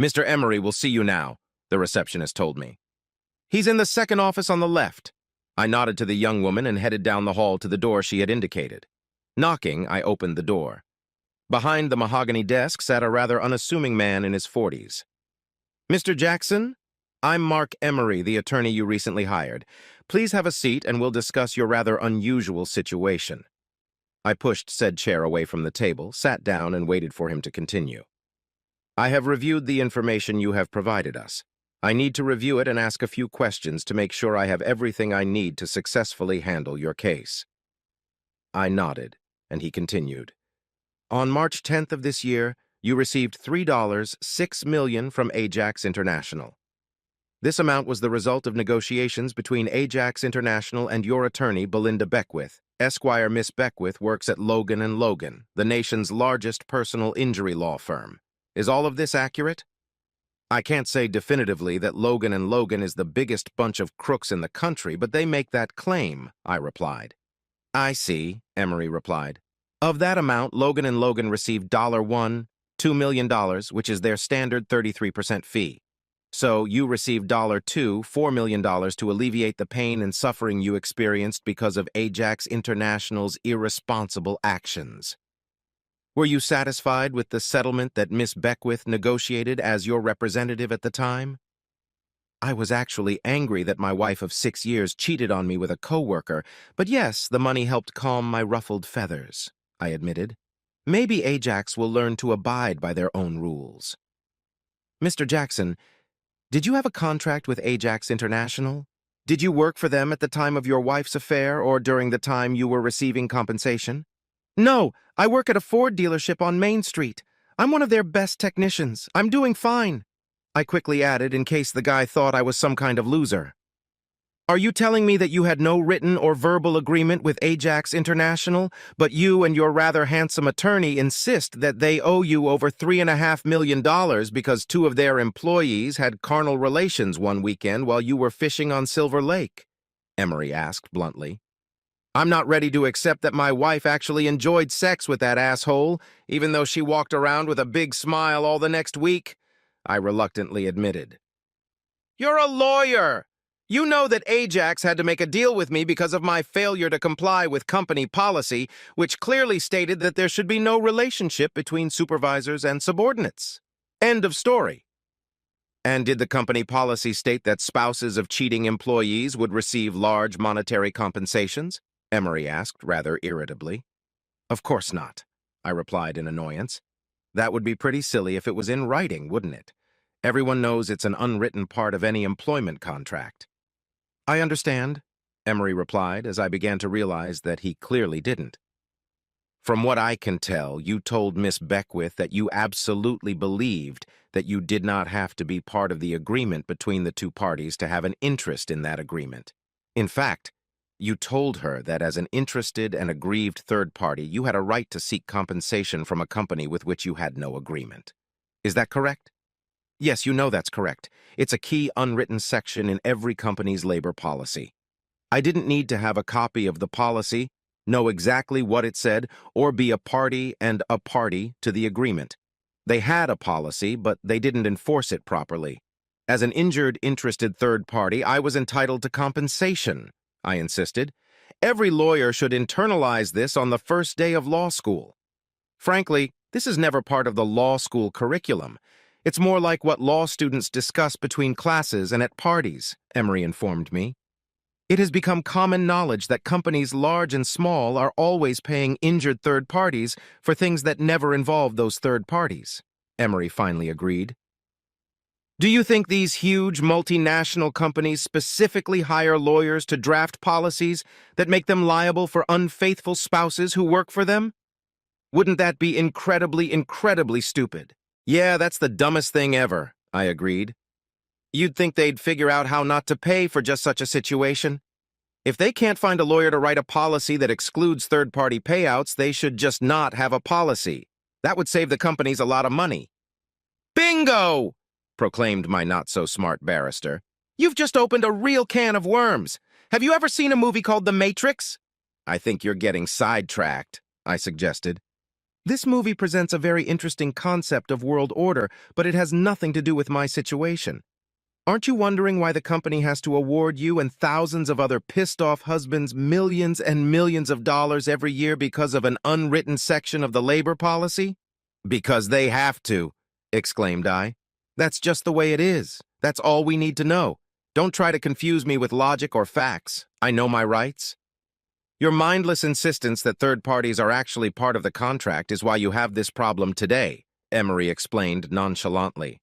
Mr. Emery will see you now, the receptionist told me. He's in the second office on the left. I nodded to the young woman and headed down the hall to the door she had indicated. Knocking, I opened the door. Behind the mahogany desk sat a rather unassuming man in his 40s. Mr. Jackson, I'm Mark Emery, the attorney you recently hired. Please have a seat and we'll discuss your rather unusual situation. I pushed said chair away from the table, sat down, and waited for him to continue. I have reviewed the information you have provided us. I need to review it and ask a few questions to make sure I have everything I need to successfully handle your case. I nodded, and he continued. On March 10th of this year, you received $3.6 million from Ajax International. This amount was the result of negotiations between Ajax International and your attorney, Belinda Beckwith. Esquire Miss Beckwith works at Logan & Logan, the nation's largest personal injury law firm. Is all of this accurate? I can't say definitively that Logan & Logan is the biggest bunch of crooks in the country, but they make that claim, I replied. I see, Emery replied. Of that amount, Logan & Logan received $2 million, which is their standard 33% fee. So you received $4 million to alleviate the pain and suffering you experienced because of Ajax International's irresponsible actions. Were you satisfied with the settlement that Miss Beckwith negotiated as your representative at the time? I was actually angry that my wife of 6 years cheated on me with a coworker, but yes, the money helped calm my ruffled feathers, I admitted. Maybe Ajax will learn to abide by their own rules. Mr. Jackson, did you have a contract with Ajax International? Did you work for them at the time of your wife's affair or during the time you were receiving compensation? No, I work at a Ford dealership on Main Street. I'm one of their best technicians. I'm doing fine, I quickly added in case the guy thought I was some kind of loser. Are you telling me that you had no written or verbal agreement with Ajax International, but you and your rather handsome attorney insist that they owe you over $3.5 million because 2 of their employees had carnal relations one weekend while you were fishing on Silver Lake? Emery asked bluntly. I'm not ready to accept that my wife actually enjoyed sex with that asshole, even though she walked around with a big smile all the next week, I reluctantly admitted. You're a lawyer! You know that Ajax had to make a deal with me because of my failure to comply with company policy, which clearly stated that there should be no relationship between supervisors and subordinates. End of story. And did the company policy state that spouses of cheating employees would receive large monetary compensations? Emery asked, rather irritably. Of course not, I replied in annoyance. That would be pretty silly if it was in writing, wouldn't it? Everyone knows it's an unwritten part of any employment contract. I understand, Emery replied, as I began to realize that he clearly didn't. From what I can tell, you told Miss Beckwith that you absolutely believed that you did not have to be part of the agreement between the 2 parties to have an interest in that agreement. In fact, you told her that as an interested and aggrieved third party, you had a right to seek compensation from a company with which you had no agreement. Is that correct? Yes, you know that's correct. It's a key unwritten section in every company's labor policy. I didn't need to have a copy of the policy, know exactly what it said, or be a party to the agreement. They had a policy, but they didn't enforce it properly. As an injured, interested third party, I was entitled to compensation, I insisted. Every lawyer should internalize this on the first day of law school. Frankly, this is never part of the law school curriculum. It's more like what law students discuss between classes and at parties, Emery informed me. It has become common knowledge that companies large and small are always paying injured third parties for things that never involve those third parties, Emery finally agreed. Do you think these huge multinational companies specifically hire lawyers to draft policies that make them liable for unfaithful spouses who work for them? Wouldn't that be incredibly stupid? Yeah, that's the dumbest thing ever, I agreed. You'd think they'd figure out how not to pay for just such a situation. If they can't find a lawyer to write a policy that excludes third-party payouts, they should just not have a policy. That would save the companies a lot of money. Bingo! Proclaimed my not-so-smart barrister. You've just opened a real can of worms. Have you ever seen a movie called The Matrix? I think you're getting sidetracked, I suggested. This movie presents a very interesting concept of world order, but it has nothing to do with my situation. Aren't you wondering why the company has to award you and thousands of other pissed-off husbands millions and millions of dollars every year because of an unwritten section of the labor policy? Because they have to, exclaimed I. That's just the way it is. That's all we need to know. Don't try to confuse me with logic or facts. I know my rights. Your mindless insistence that third parties are actually part of the contract is why you have this problem today, Emery explained nonchalantly.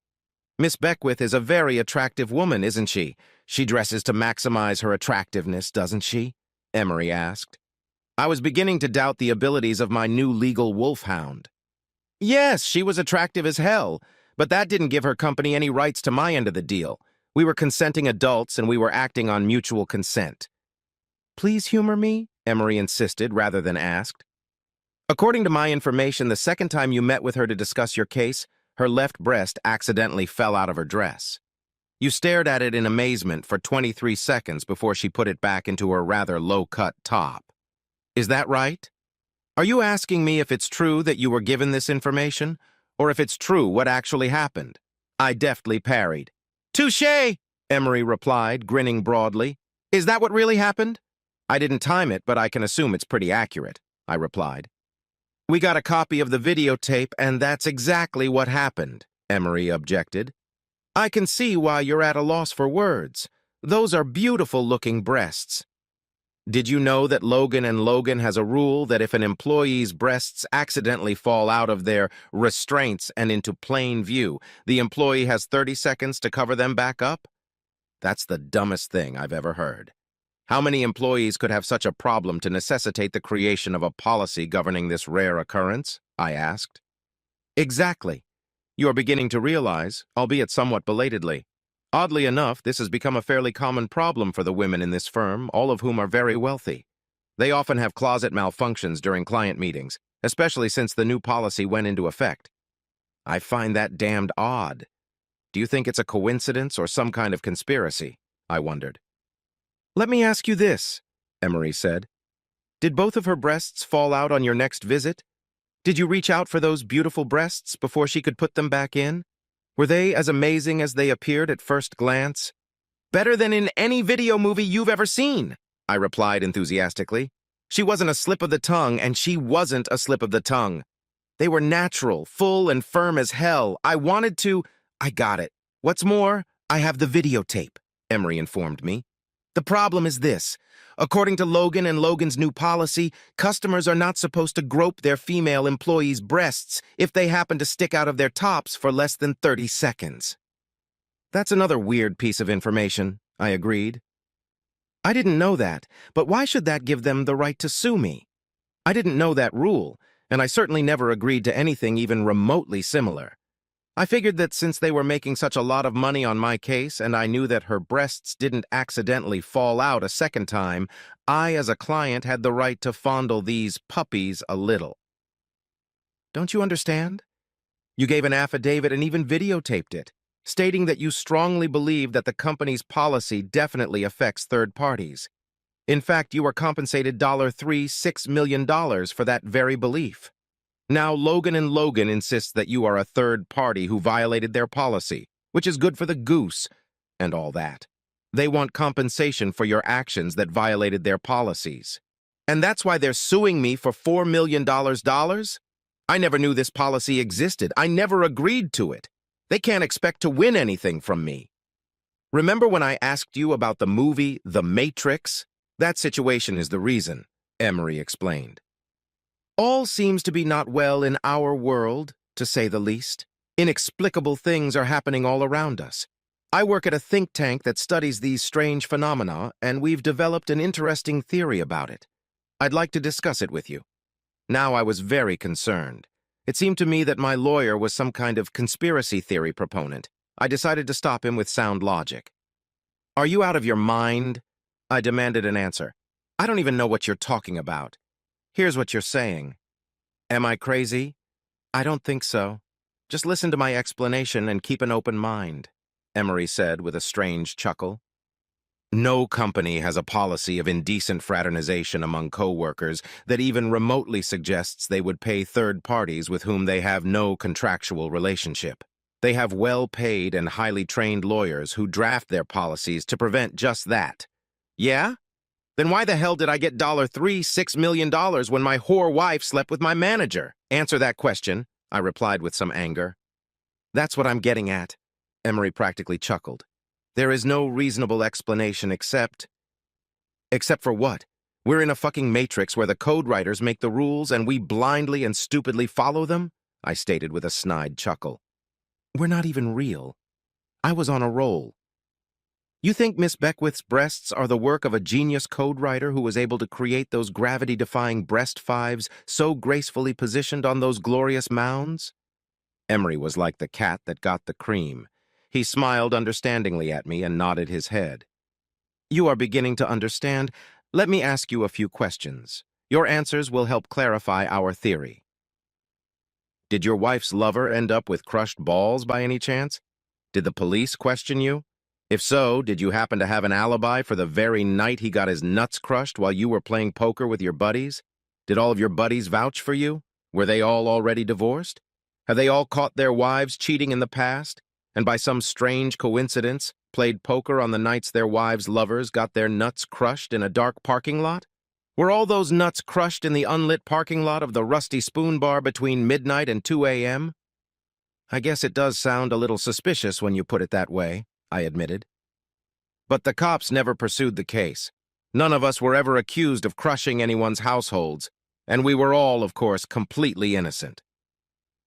Miss Beckwith is a very attractive woman, isn't she? She dresses to maximize her attractiveness, doesn't she? Emery asked. I was beginning to doubt the abilities of my new legal wolfhound. Yes, she was attractive as hell, but that didn't give her company any rights to my end of the deal. We were consenting adults and we were acting on mutual consent. Please humor me, Emery insisted rather than asked. According to my information, the second time you met with her to discuss your case, her left breast accidentally fell out of her dress. You stared at it in amazement for 23 seconds before she put it back into her rather low-cut top. Is that right? Are you asking me if it's true that you were given this information, or if it's true what actually happened? I deftly parried. Touché, Emery replied, grinning broadly. Is that what really happened? I didn't time it, but I can assume it's pretty accurate, I replied. We got a copy of the videotape, and that's exactly what happened, Emery objected. I can see why you're at a loss for words. Those are beautiful-looking breasts. Did you know that Logan & Logan has a rule that if an employee's breasts accidentally fall out of their restraints and into plain view, the employee has 30 seconds to cover them back up? That's the dumbest thing I've ever heard. How many employees could have such a problem to necessitate the creation of a policy governing this rare occurrence? I asked. Exactly. You are beginning to realize, albeit somewhat belatedly. Oddly enough, this has become a fairly common problem for the women in this firm, all of whom are very wealthy. They often have closet malfunctions during client meetings, especially since the new policy went into effect. I find that damned odd. Do you think it's a coincidence or some kind of conspiracy? I wondered. Let me ask you this, Emery said. Did both of her breasts fall out on your next visit? Did you reach out for those beautiful breasts before she could put them back in? Were they as amazing as they appeared at first glance? Better than in any video movie you've ever seen, I replied enthusiastically. She wasn't a slip of the tongue, and she wasn't a slip of the tongue. They were natural, full and firm as hell. I got it. What's more, I have the videotape, Emery informed me. The problem is this. According to Logan and Logan's new policy, customers are not supposed to grope their female employees' breasts if they happen to stick out of their tops for less than 30 seconds. That's another weird piece of information, I agreed. I didn't know that, but why should that give them the right to sue me? I didn't know that rule, and I certainly never agreed to anything even remotely similar. I figured that since they were making such a lot of money on my case and I knew that her breasts didn't accidentally fall out a second time, I, as a client, had the right to fondle these puppies a little. Don't you understand? You gave an affidavit and even videotaped it, stating that you strongly believe that the company's policy definitely affects third parties. In fact, you were compensated $6 million for that very belief. Now, Logan & Logan insists that you are a third party who violated their policy, which is good for the goose, and all that. They want compensation for your actions that violated their policies. And that's why they're suing me for $4 million? I never knew this policy existed. I never agreed to it. They can't expect to win anything from me. Remember when I asked you about the movie The Matrix? That situation is the reason, Emery explained. All seems to be not well in our world, to say the least. Inexplicable things are happening all around us. I work at a think tank that studies these strange phenomena, and we've developed an interesting theory about it. I'd like to discuss it with you. Now I was very concerned. It seemed to me that my lawyer was some kind of conspiracy theory proponent. I decided to stop him with sound logic. Are you out of your mind? I demanded an answer. I don't even know what you're talking about. Here's what you're saying. Am I crazy? I don't think so. Just listen to my explanation and keep an open mind, Emery said with a strange chuckle. No company has a policy of indecent fraternization among co-workers that even remotely suggests they would pay third parties with whom they have no contractual relationship. They have well-paid and highly trained lawyers who draft their policies to prevent just that. Yeah? Then why the hell did I get $6 million when my whore wife slept with my manager? Answer that question, I replied with some anger. That's what I'm getting at, Emery practically chuckled. There is no reasonable explanation except for what? We're in a fucking matrix where the code writers make the rules and we blindly and stupidly follow them? I stated with a snide chuckle. We're not even real. I was on a roll. You think Miss Beckwith's breasts are the work of a genius code writer who was able to create those gravity-defying breast fives so gracefully positioned on those glorious mounds? Emery was like the cat that got the cream. He smiled understandingly at me and nodded his head. You are beginning to understand. Let me ask you a few questions. Your answers will help clarify our theory. Did your wife's lover end up with crushed balls by any chance? Did the police question you? If so, did you happen to have an alibi for the very night he got his nuts crushed while you were playing poker with your buddies? Did all of your buddies vouch for you? Were they all already divorced? Have they all caught their wives cheating in the past, and by some strange coincidence, played poker on the nights their wives' lovers got their nuts crushed in a dark parking lot? Were all those nuts crushed in the unlit parking lot of the Rusty Spoon Bar between midnight and 2 a.m.? I guess it does sound a little suspicious when you put it that way, I admitted. But the cops never pursued the case. None of us were ever accused of crushing anyone's households, and we were all, of course, completely innocent.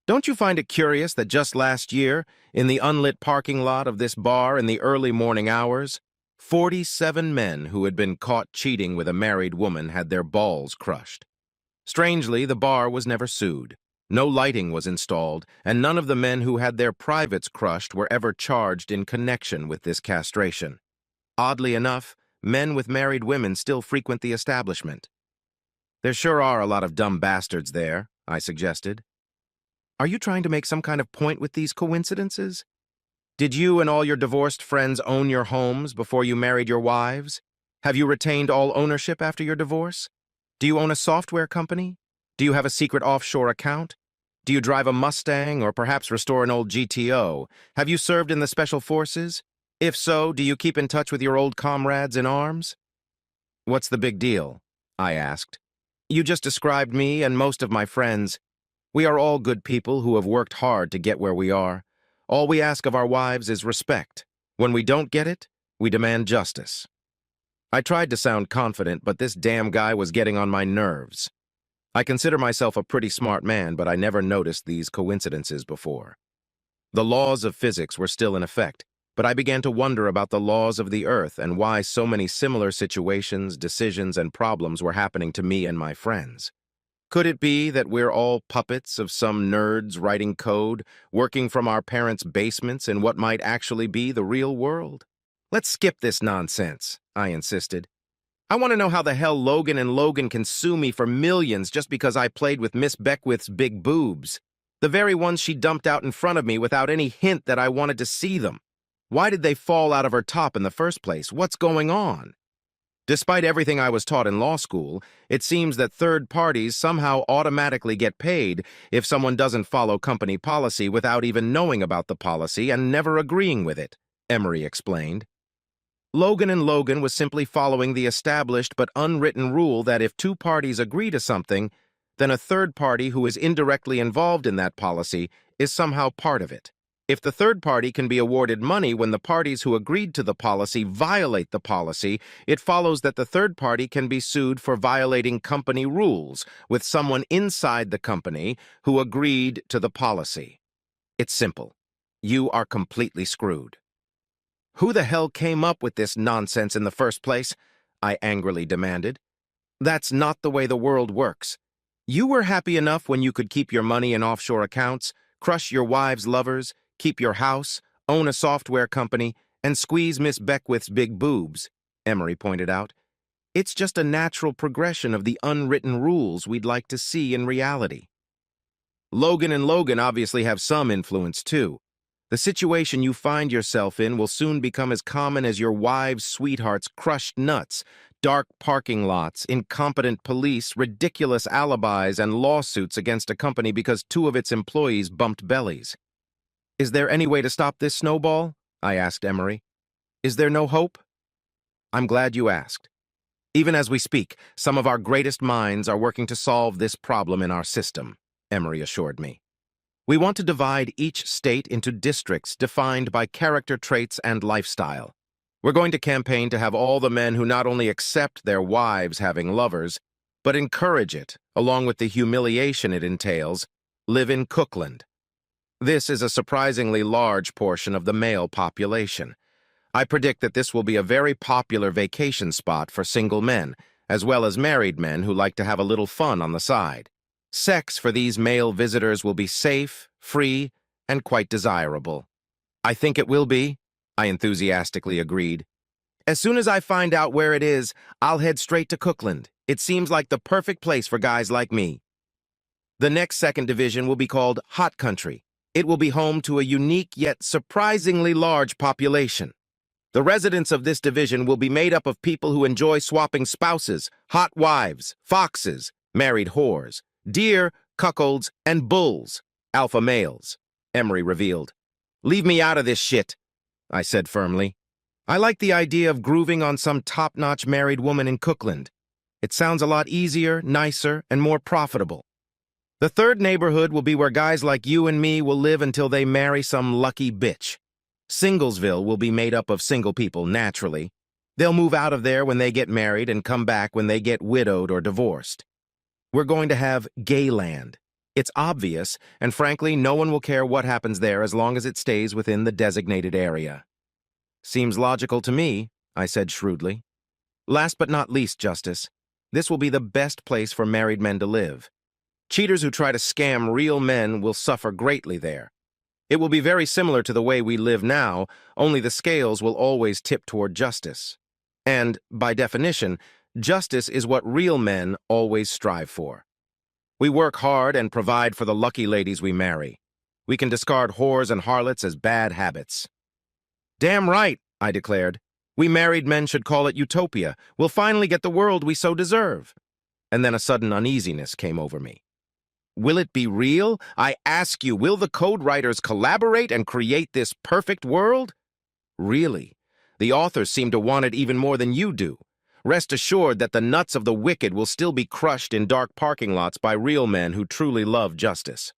Don't you find it curious that just last year, in the unlit parking lot of this bar in the early morning hours, 47 men who had been caught cheating with a married woman had their balls crushed? Strangely, the bar was never sued. No lighting was installed, and none of the men who had their privates crushed were ever charged in connection with this castration. Oddly enough, men with married women still frequent the establishment. There sure are a lot of dumb bastards there, I suggested. Are you trying to make some kind of point with these coincidences? Did you and all your divorced friends own your homes before you married your wives? Have you retained all ownership after your divorce? Do you own a software company? Do you have a secret offshore account? Do you drive a Mustang or perhaps restore an old GTO? Have you served in the Special Forces? If so, do you keep in touch with your old comrades in arms? What's the big deal? I asked. You just described me and most of my friends. We are all good people who have worked hard to get where we are. All we ask of our wives is respect. When we don't get it, we demand justice. I tried to sound confident, but this damn guy was getting on my nerves. I consider myself a pretty smart man, but I never noticed these coincidences before. The laws of physics were still in effect, but I began to wonder about the laws of the Earth and why so many similar situations, decisions, and problems were happening to me and my friends. Could it be that we're all puppets of some nerds writing code, working from our parents' basements in what might actually be the real world? Let's skip this nonsense, I insisted. I want to know how the hell Logan and Logan can sue me for millions just because I played with Miss Beckwith's big boobs. The very ones she dumped out in front of me without any hint that I wanted to see them. Why did they fall out of her top in the first place? What's going on? Despite everything I was taught in law school, it seems that third parties somehow automatically get paid if someone doesn't follow company policy without even knowing about the policy and never agreeing with it, Emery explained. Logan and Logan was simply following the established but unwritten rule that if two parties agree to something, then a third party who is indirectly involved in that policy is somehow part of it. If the third party can be awarded money when the parties who agreed to the policy violate the policy, it follows that the third party can be sued for violating company rules with someone inside the company who agreed to the policy. It's simple. You are completely screwed. Who the hell came up with this nonsense in the first place? I angrily demanded. That's not the way the world works. You were happy enough when you could keep your money in offshore accounts, crush your wives' lovers, keep your house, own a software company, and squeeze Miss Beckwith's big boobs, Emery pointed out. It's just a natural progression of the unwritten rules we'd like to see in reality. Logan and Logan obviously have some influence, too. The situation you find yourself in will soon become as common as your wives' sweethearts' crushed nuts, dark parking lots, incompetent police, ridiculous alibis, and lawsuits against a company because two of its employees bumped bellies. Is there any way to stop this snowball? I asked Emery. Is there no hope? I'm glad you asked. Even as we speak, some of our greatest minds are working to solve this problem in our system, Emery assured me. We want to divide each state into districts defined by character traits and lifestyle. We're going to campaign to have all the men who not only accept their wives having lovers, but encourage it, along with the humiliation it entails, live in Cookland. This is a surprisingly large portion of the male population. I predict that this will be a very popular vacation spot for single men, as well as married men who like to have a little fun on the side. Sex for these male visitors will be safe, free, and quite desirable. I think it will be, I enthusiastically agreed. As soon as I find out where it is, I'll head straight to Cookland. It seems like the perfect place for guys like me. The next second division will be called Hot Country. It will be home to a unique yet surprisingly large population. The residents of this division will be made up of people who enjoy swapping spouses, hot wives, foxes, married whores, deer, cuckolds, and bulls, alpha males, Emery revealed. Leave me out of this shit, I said firmly. I like the idea of grooving on some top-notch married woman in Cookland. It sounds a lot easier, nicer, and more profitable. The third neighborhood will be where guys like you and me will live until they marry some lucky bitch. Singlesville will be made up of single people, naturally. They'll move out of there when they get married and come back when they get widowed or divorced. We're going to have Gayland. It's obvious, and frankly, no one will care what happens there as long as it stays within the designated area. Seems logical to me, I said shrewdly. Last but not least, Justice, this will be the best place for married men to live. Cheaters who try to scam real men will suffer greatly there. It will be very similar to the way we live now, only the scales will always tip toward justice. And, by definition, justice is what real men always strive for. We work hard and provide for the lucky ladies we marry. We can discard whores and harlots as bad habits. Damn right, I declared. We married men should call it utopia. We'll finally get the world we so deserve. And then a sudden uneasiness came over me. Will it be real? I ask you, will the code writers collaborate and create this perfect world? Really? The authors seem to want it even more than you do. Rest assured that the nuts of the wicked will still be crushed in dark parking lots by real men who truly love justice.